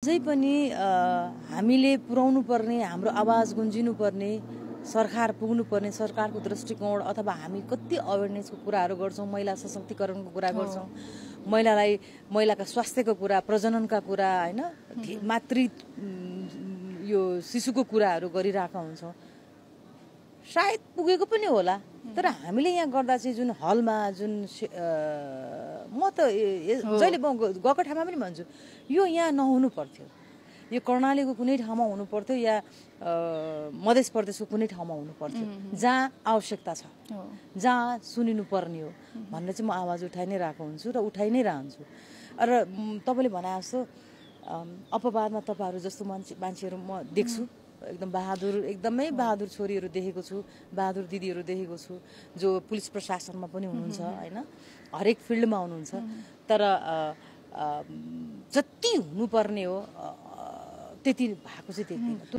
अझै पनि हामीले पुर्याउनु पर्ने, हाम्रो आवाज गुन्जिनु पर्ने, सरकार पुग्नु पर्ने, सरकारको दृष्टिकोण अथवा हामी कति अवेरनेसको कुराहरू गर्छौँ, महिला सशक्तिकरणको कुरा गर्छौँ, महिलाका स्वास्थ्यको कुरा, प्रजननका कुरा, हैन, यो शिशुको कुराहरू गरिरहेका हुन्छौँ। सायद पुगेको पनि होला, तर हामीले यहाँ गर्दा चाहिँ जुन हलमा जुन म त जहिले गएको ठाउँमा पनि भन्छु, यो यहाँ नहुनु पर्थ्यो, यो कर्णालीको कुनै ठाउँमा हुनु पर्थ्यो या मध्य प्रदेशको कुनै ठाउँमा हुनु पर्थ्यो जहाँ आवश्यकता छ, जहाँ सुनिनु पर्ने हो भनेर चाहिँ म आवाज उठाइ नै रहेको हुन्छु र उठाइ नै रहन्छु। र तपाईँले भने जस्तो अपवादमा तपाईँहरू जस्तो मान्छेहरू म देख्छु, एकदम बहादुर, एकदमै बहादुर छोरीहरू देखेको छु, बहादुर दिदीहरू देखेको छु जो पुलिस प्रशासनमा पनि हुनुहुन्छ, हैन, हरेक फिल्डमा हुनुहुन्छ। तर जति हुनुपर्ने हो त्यति भएको चाहिँ देख्दिनँ।